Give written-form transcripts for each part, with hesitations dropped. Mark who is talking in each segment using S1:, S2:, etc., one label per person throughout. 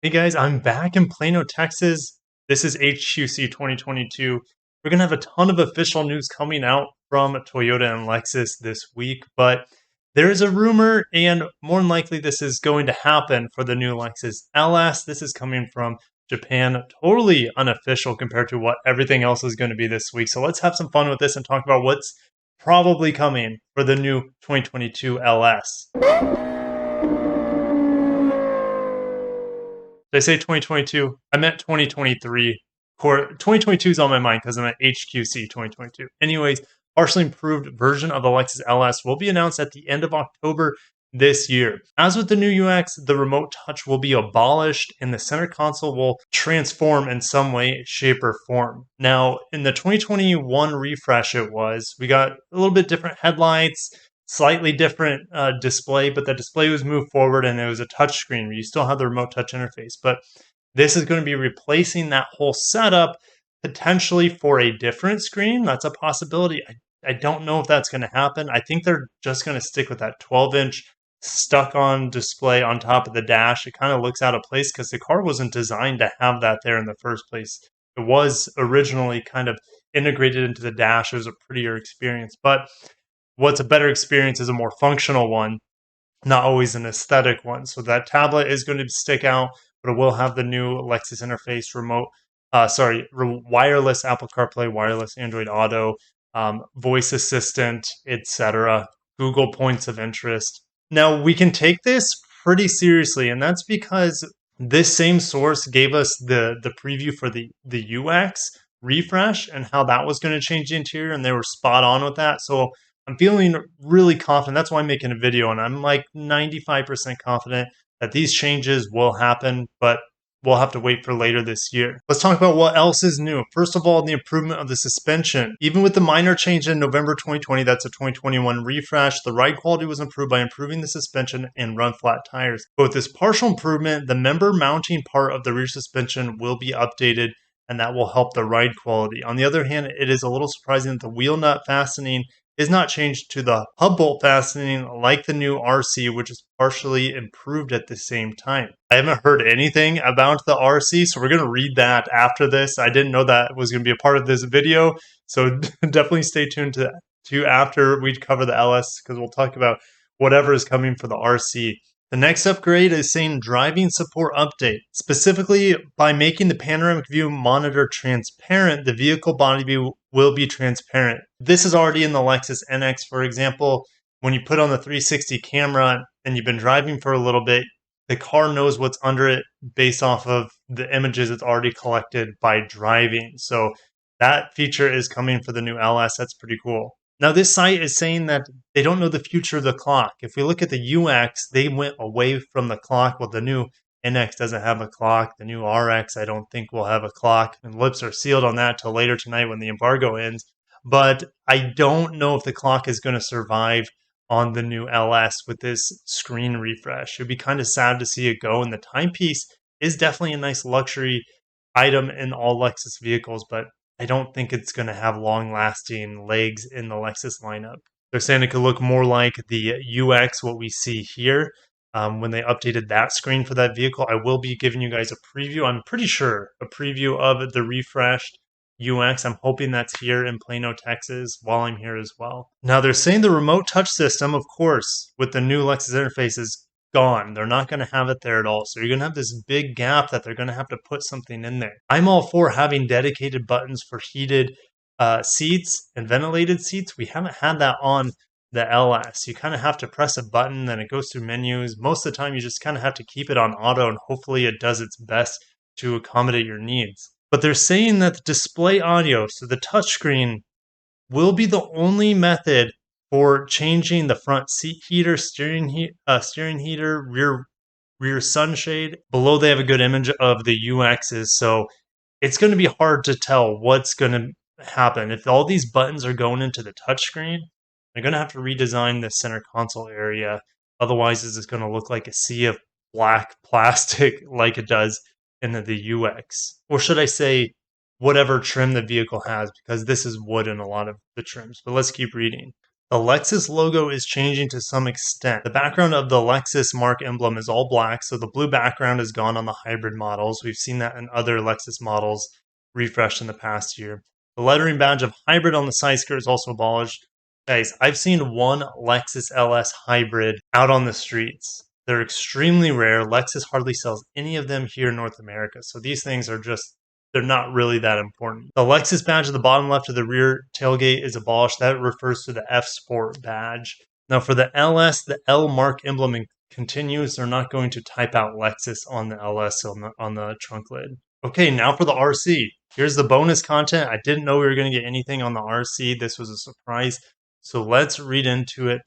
S1: Hey guys, I'm back in Plano, Texas. This is HQC 2022. We're going to have a ton of official news coming out from Toyota and Lexus this week, but there is a rumor, and more than likely, this is going to happen for the new Lexus LS. This is coming from Japan, totally unofficial compared to what everything else is going to be this week. So let's have some fun with this and talk about what's probably coming for the new 2022 LS. Did I say 2022? I meant 2023. 2022 is on my mind because I'm at HQC 2022. Anyways, partially improved version of the Lexus LS will be announced at the end of October this year. As with the new UX, the remote touch will be abolished and the center console will transform in some way, shape, or form. Now, in the 2021 refresh, we got a little bit different headlights, slightly different display, but the display was moved forward and it was a touch screen where you still have the remote touch interface. But this is going to be replacing that whole setup potentially for a different screen. That's a possibility. I don't know if that's going to happen. I think they're just going to stick with that 12-inch stuck on display on top of the dash. It kind of looks out of place because the car wasn't designed to have that there in the first place. It was originally kind of integrated into the dash. It was a prettier experience. But what's a better experience is a more functional one, not always an aesthetic one. So that tablet is going to stick out, but it will have the new Lexus interface, wireless Apple CarPlay, wireless Android Auto, voice assistant, etc. Google points of interest. Now we can take this pretty seriously, and that's because this same source gave us the preview for the UX refresh and how that was going to change the interior, and they were spot on with that. So I'm feeling really confident. That's why I'm making a video, and I'm like 95% confident that these changes will happen, but we'll have to wait for later this year. Let's talk about what else is new. First of all, the improvement of the suspension. Even with the minor change in November 2020, that's a 2021 refresh, the ride quality was improved by improving the suspension and run flat tires. But with this partial improvement, the member mounting part of the rear suspension will be updated, and that will help the ride quality. On the other hand, it is a little surprising that the wheel nut fastening is not changed to the hub bolt fastening like the new RC, which is partially improved at the same time. I haven't heard anything about the RC, so we're going to read that after this. I didn't know that was going to be a part of this video, so definitely stay tuned to after we cover the LS, because we'll talk about whatever is coming for the RC. The next upgrade is saying driving support update. Specifically, by making the panoramic view monitor transparent, the vehicle body view will be transparent. This is already in the Lexus NX, for example. When you put on the 360 camera and you've been driving for a little bit, the car knows what's under it based off of the images it's already collected by driving. So that feature is coming for the new LS. That's pretty cool. Now, this site is saying that they don't know the future of the clock. If we look at the UX, they went away from the clock. Well, the new NX doesn't have a clock. The new RX, I don't think, will have a clock. And lips are sealed on that till later tonight when the embargo ends. But I don't know if the clock is going to survive on the new LS with this screen refresh. It'd be kind of sad to see it go. And the timepiece is definitely a nice luxury item in all Lexus vehicles, but I don't think it's going to have long-lasting legs in the Lexus lineup. They're saying it could look more like the UX, what we see here, when they updated that screen for that vehicle. I will be giving you guys a preview. I'm pretty sure a preview of the refreshed UX. I'm hoping that's here in Plano, Texas, while I'm here as well. Now, they're saying the remote touch system, of course, with the new Lexus interface is gone. They're not going to have it there at all. So you're going to have this big gap that they're going to have to put something in there. I'm all for having dedicated buttons for heated seats and ventilated seats. We haven't had that on the LS. You kind of have to press a button, then it goes through menus. Most of the time, you just kind of have to keep it on auto, and hopefully it does its best to accommodate your needs. But they're saying that the display audio, so the touchscreen, will be the only method for changing the front seat heater, steering heater, rear sunshade. Below, they have a good image of the UXs, so it's going to be hard to tell what's going to happen. If all these buttons are going into the touchscreen, they're going to have to redesign the center console area. Otherwise, it's going to look like a sea of black plastic like it does in the UX. Or should I say, whatever trim the vehicle has, because this is wood in a lot of the trims. But let's keep reading. The Lexus logo is changing to some extent. The background of the Lexus mark emblem is all black, so the blue background is gone on the hybrid models. We've seen that in other Lexus models refreshed in the past year. The lettering badge of hybrid on the side skirt is also abolished. Guys, I've seen one Lexus LS hybrid out on the streets. They're extremely rare. Lexus hardly sells any of them here in North America, so these things are just they're not really that important. The Lexus badge at the bottom left of the rear tailgate is abolished. That refers to the F Sport badge. Now for the LS, the L mark emblem continues. They're not going to type out Lexus on the LS on the trunk lid. Okay, now for the RC. Here's the bonus content. I didn't know we were going to get anything on the RC. This was a surprise. So let's read into it.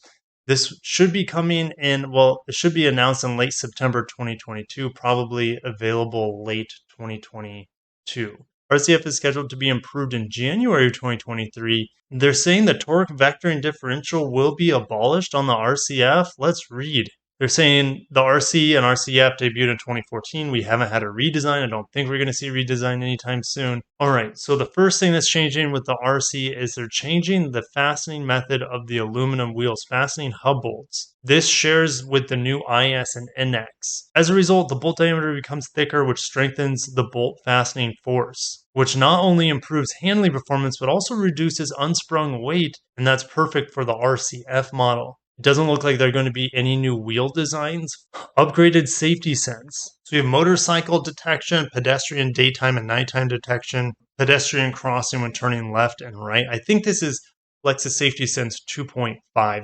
S1: This should be coming in, well, it should be announced in late September 2022, probably available late 2022. RCF is scheduled to be improved in January 2023. They're saying the torque vectoring differential will be abolished on the RCF. Let's read. They're saying the RC and RCF debuted in 2014. We haven't had a redesign. I don't think we're going to see a redesign anytime soon. All right, so the first thing that's changing with the RC is they're changing the fastening method of the aluminum wheels, fastening hub bolts. This shares with the new IS and NX. As a result, the bolt diameter becomes thicker, which strengthens the bolt fastening force, which not only improves handling performance, but also reduces unsprung weight, and that's perfect for the RCF model. It doesn't look like there are going to be any new wheel designs. Upgraded safety sense. So we have motorcycle detection, pedestrian daytime and nighttime detection, pedestrian crossing when turning left and right. I think this is Lexus Safety Sense 2.5,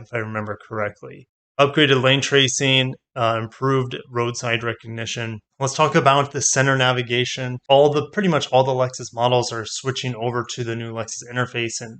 S1: if I remember correctly. Upgraded lane tracing, improved roadside recognition. Let's talk about the center navigation. Pretty much all the Lexus models are switching over to the new Lexus interface, and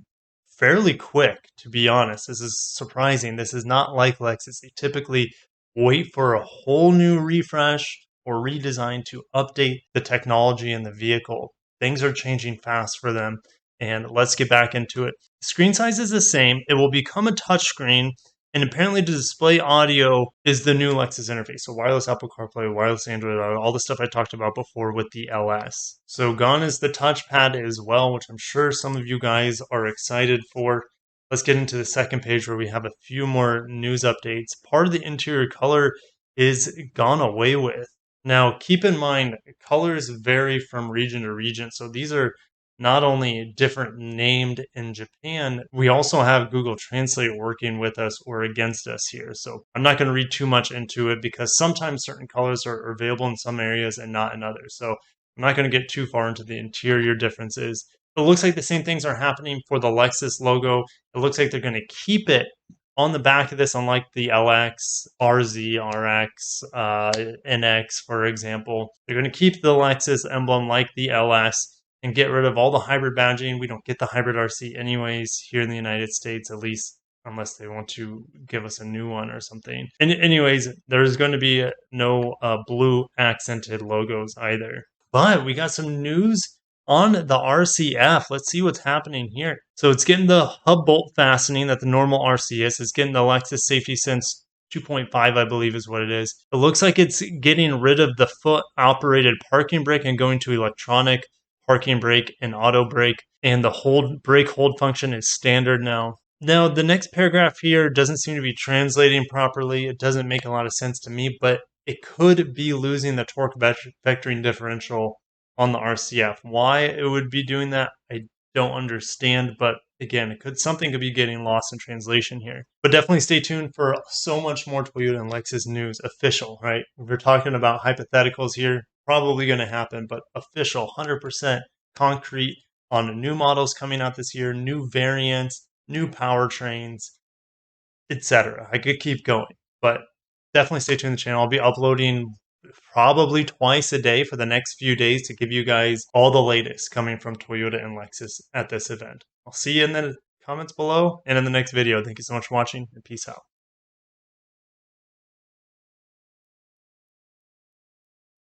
S1: fairly quick, to be honest. This is surprising. This is not like Lexus. They typically wait for a whole new refresh or redesign to update the technology in the vehicle. Things are changing fast for them, and let's get back into it. The screen size is the same. It will become a touchscreen, and apparently to display audio is the new Lexus interface. So wireless Apple CarPlay, wireless Android Auto, all the stuff I talked about before with the LS. So gone is the touchpad as well, which I'm sure some of you guys are excited for. Let's get into the second page where we have a few more news updates. Part of the interior color is gone away with. Now, keep in mind, colors vary from region to region. So these are not only different named in Japan, we also have Google Translate working with us or against us here. So I'm not going to read too much into it because sometimes certain colors are available in some areas and not in others. So I'm not going to get too far into the interior differences. It looks like the same things are happening for the Lexus logo. It looks like they're going to keep it on the back of this, unlike the LX, RZ, RX, NX, for example. They're going to keep the Lexus emblem like the LS and get rid of all the hybrid badging. We don't get the hybrid RC anyways here in the United States, at least unless they want to give us a new one or something. And anyways, there's going to be no blue accented logos either. But we got some news on the RCF. Let's see what's happening here. So it's getting the hub bolt fastening that the normal RC is. It's getting the Lexus Safety Sense 2.5, I believe is what it is. It looks like it's getting rid of the foot-operated parking brake and going to electronic parking brake and auto brake, and the brake hold function is standard now. Now, the next paragraph here doesn't seem to be translating properly. It doesn't make a lot of sense to me, but it could be losing the torque vectoring differential on the RCF. Why it would be doing that, I don't understand, but again, something could be getting lost in translation here. But definitely stay tuned for so much more Toyota and Lexus news, official, right? We're talking about hypotheticals here, probably going to happen, but official, 100% concrete on new models coming out this year, new variants, new powertrains, etc. I could keep going, but definitely stay tuned to the channel. I'll be uploading probably twice a day for the next few days to give you guys all the latest coming from Toyota and Lexus at this event. I'll see you in the comments below and in the next video. Thank you so much for watching, and peace out.